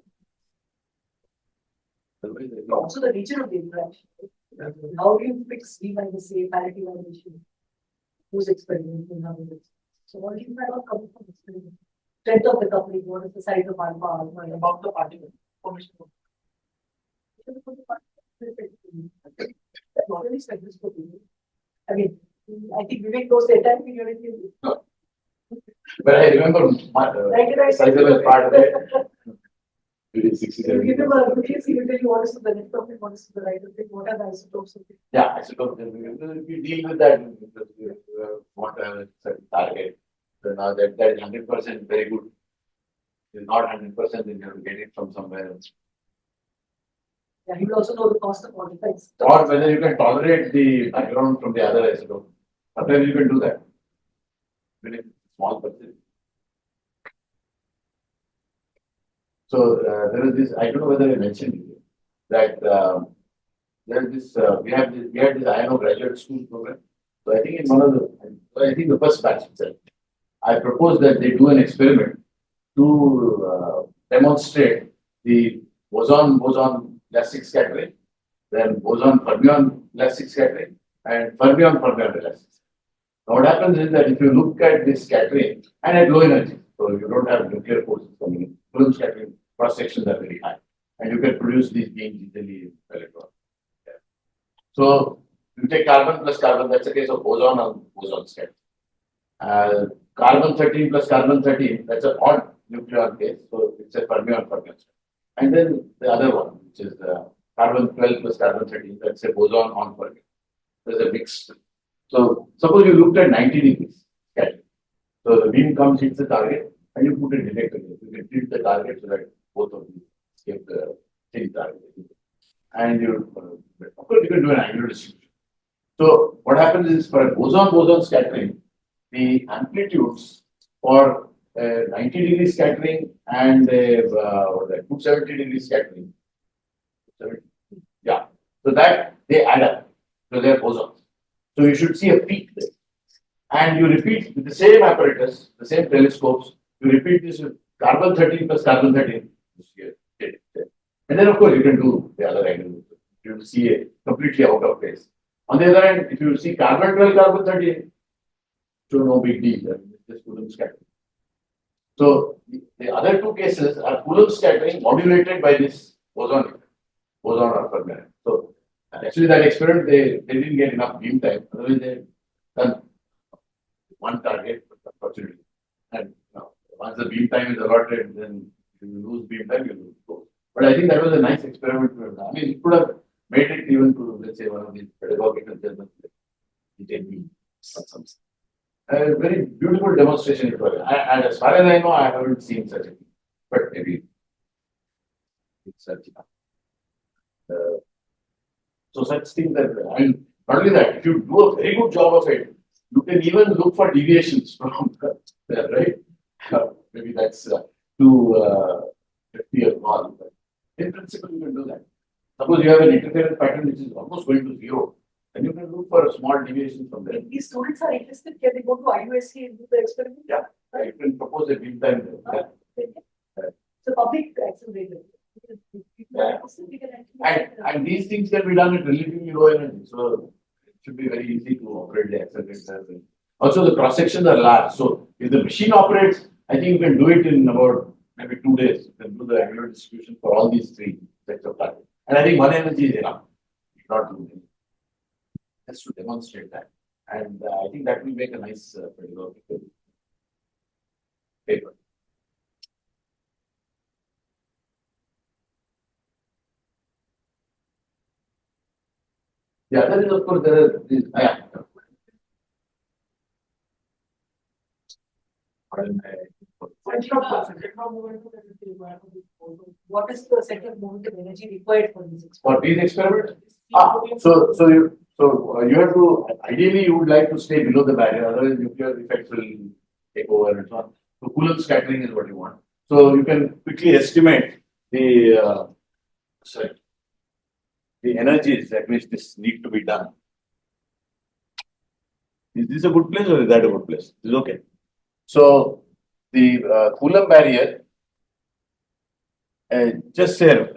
Speaker 1: Also the nature of the interaction. Right? How do you fix D minus A parity violation? Who's experimenting how it is? So all these are all coming from experiment. Strength of the coupling, what is the size of alpha, and
Speaker 3: About the particle formation.
Speaker 1: not only spectroscopy. I mean, I think Vivek knows the entire periodic table.
Speaker 2: But I remember my sizable part of it. It is 67.
Speaker 1: You give him a nucleus, he will tell you what is to the left of it, what is to the right of it, what are the isotopes of it.
Speaker 2: Yeah, isotopes. We deal with that because we want to have a certain target. So now that is 100% very good. If it's not 100%, then you have to get it from somewhere else.
Speaker 1: Yeah, he will also know the cost of modifiers.
Speaker 2: Or whether you can tolerate the background from the other isotope. Sometimes you can do that. Even if it's small percentage. So there is this, I don't know whether I mentioned it, that there is this, we had this INO graduate school program. So I think in one of I think the first batch itself, I proposed that they do an experiment to demonstrate the boson elastic scattering, then boson fermion elastic scattering, and fermion elastic. Now what happens is that if you look at this scattering and at low energy, so you don't have nuclear forces coming in, Coulomb scattering cross sections are very high, and you can produce these beams easily in electrons. Yeah. So you take carbon plus carbon, that's a case of boson on boson scattering. Carbon 13 plus carbon 13, that's an odd nucleon case, so it's a fermion. And then the other one, which is carbon 12 plus carbon 13, that's a boson on fermion. there's a mix. So suppose you looked at 90 degrees scattering. So the beam comes, hits the target, and you put a detector there. You can treat the target so that both of you escape the same target. And you, of course, you can do an angular distribution. So what happens is for a boson-boson scattering, the amplitudes for 90-degree scattering and 270-degree scattering. 70, yeah. So that they add up. So they are bosons. So you should see a peak there. And you repeat with the same apparatus, the same telescopes, you repeat this with carbon 13 plus carbon 13. And then of course you can do the other angle. You will see it completely out of phase. On the other hand, if you see carbon 12, carbon 13, so no big deal. Just Coulomb scattering. So the other two cases are Coulomb scattering modulated by this boson or fermionic. So actually that experiment they didn't get enough beam time. Otherwise they done one target opportunity. And once the beam time is allotted, then you lose beam time, you lose both. But I think that was a nice experiment to have done. I mean, it could have made it even to, let's say, one of these pedagogical journals, or something. A very beautiful demonstration it was. And as far as I know, I haven't seen such a thing. But maybe it's such. So such things that, and not only that, if you do a very good job of it, you can even look for deviations from there, right? Maybe that's too 50 or more. But in principle, you can do that. Suppose you have an interference pattern which is almost going to zero, then you can look for a small deviation from there.
Speaker 1: If these students are interested, can they go to IUSC and do the experiment?
Speaker 2: Yeah, you can propose a beam time there.
Speaker 1: So public accelerator.
Speaker 2: Yeah. And these things can be done at relatively low energy, so it should be very easy to operate the accelerator. Also, the cross sections are large, so if the machine operates, I think you can do it in about maybe 2 days. You can do the angular distribution for all these three sets of targets. And I think one energy is enough. Not too many. Just to demonstrate that. And I think that will make a nice pedagogical paper. The other is, of course, there are these.
Speaker 1: What is the center of moment of energy required for this experiment?
Speaker 2: For these experiments? So you have to, ideally you would like to stay below the barrier, otherwise nuclear effects will take over and so on. So Coulomb scattering is what you want. So you can quickly estimate the energies at which this need to be done. Is this a good place or is that a good place? This is okay. So the Coulomb barrier, just a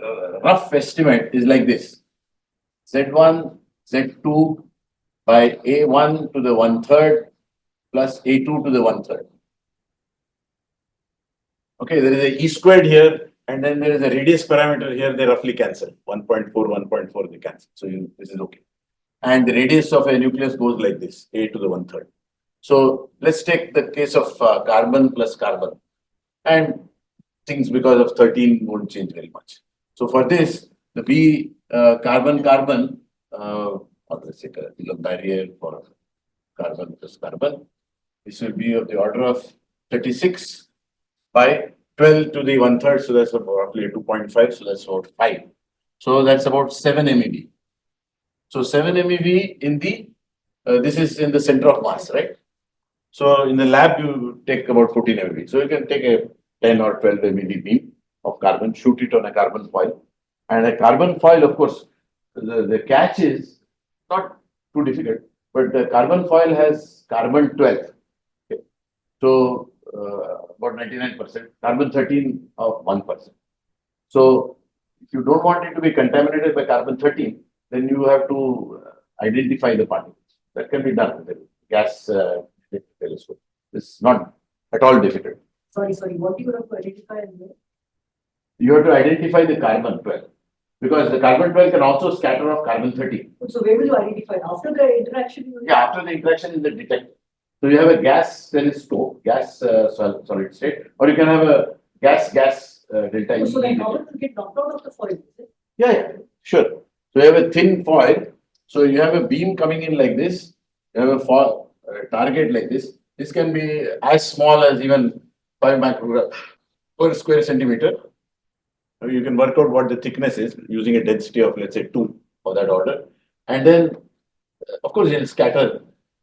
Speaker 2: rough estimate is like this. Z1, Z2 by A1 to the 1/3 plus A2 to the 1/3. Okay, there is a E squared here, and then there is a radius parameter here, they roughly cancel. 1.4, 1.4, they cancel. So this is okay. And the radius of a nucleus goes like this, A to the 1/3. So let's take the case of carbon plus carbon. And things because of 13 won't change very much. So for this, the B carbon-carbon, or let's say a Coulomb barrier for carbon plus carbon, this will be of the order of 36 by 12 to the 1/3, so that's about roughly 2.5, so that's about 5. So that's about 7 MeV. So 7 MeV in the, this is in the center of mass, right? So in the lab, you take about 14 MeV. So you can take a 10 or 12 MeV beam of carbon, shoot it on a carbon foil. And a carbon foil, of course, the catch is not too difficult, but the carbon foil has carbon 12. Okay. So about 99%, carbon 13 of 1%. So if you don't want it to be contaminated by carbon 13, then you have to identify the particles. That can be done with the gas telescope. It's not at all difficult.
Speaker 1: Sorry, what do you have to identify?
Speaker 2: You have to identify the carbon 12 because the carbon 12 can also scatter off carbon 13.
Speaker 1: So where will you identify? After the interaction?
Speaker 2: Yeah, after the interaction in the detector. So you have a gas telescope, gas solid state, or you can have a gas delta E.
Speaker 1: So then carbon will get knocked out of the foil, is it?
Speaker 2: Yeah, sure. So you have a thin foil. So you have a beam coming in like this, you have a target like this. This can be as small as even 5 microgram per square centimeter. You can work out what the thickness is using a density of, let's say, 2 of that order. And then, of course, it will scatter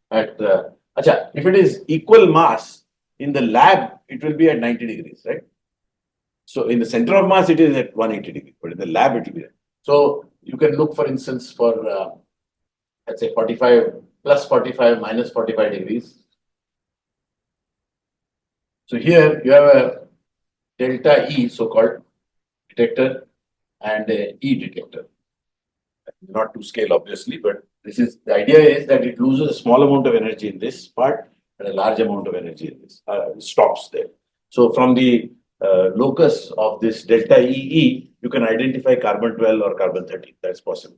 Speaker 2: at, if it is equal mass in the lab, it will be at 90 degrees, right? So in the center of mass, it is at 180 degrees, but in the lab, it will be. So you can look, for instance, for, let's say, 45 plus 45 minus 45 degrees. So here you have a delta E, so-called detector, and a E detector. Not to scale, obviously, but this is the idea is that it loses a small amount of energy in this part and a large amount of energy in this. Stops there. So from the locus of this delta EE, you can identify carbon 12 or carbon 13. That's possible,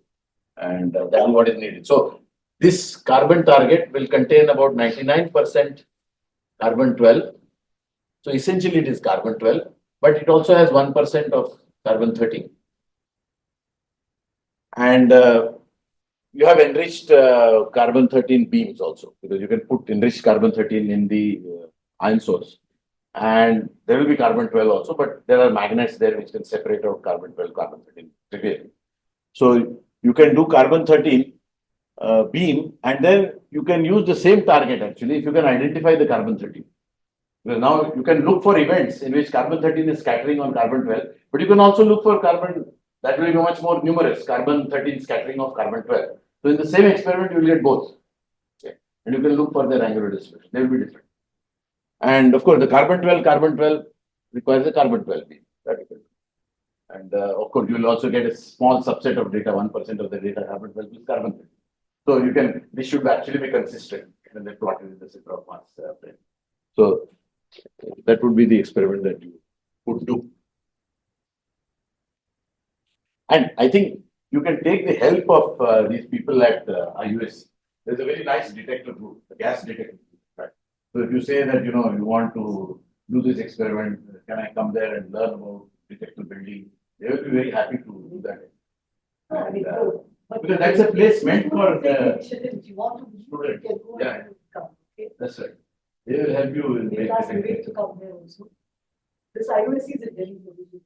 Speaker 2: and that is what is needed. So this carbon target will contain about 99% carbon 12. So essentially, it is carbon 12, but it also has 1% of carbon 13. And you have enriched carbon 13 beams also, because you can put enriched carbon 13 in the ion source. And there will be carbon 12 also, but there are magnets there which can separate out carbon 12, carbon 13 trivially. So you can do carbon 13 beam, and then you can use the same target actually if you can identify the carbon 13. Because now you can look for events in which carbon 13 is scattering on carbon 12, but you can also look for carbon that will be much more numerous, carbon 13 scattering of carbon 12. So in the same experiment, you will get both. Okay. And you can look for their angular distribution. They will be different. And of course, the carbon 12 requires a carbon 12 beam. That you can do. And of course, you will also get a small subset of data, 1% of the data, carbon 12 is carbon 13. So you can, this should actually be consistent when they plot it in the center of mass plane. So that would be the experiment that you would do. And I think you can take the help of these people at IUS. There's a very nice detector group, a gas detector group. Right? So if you say that, you want to do this experiment, can I come there and learn about detector building? They will be very happy to do that. And, because that's a place meant for
Speaker 1: if you want to
Speaker 2: students.
Speaker 1: you can go
Speaker 2: Yeah.
Speaker 1: and come. Okay.
Speaker 2: That's right. They will help you in
Speaker 1: We'll ask Vivek to come here also. This IOC is a Delhi provision.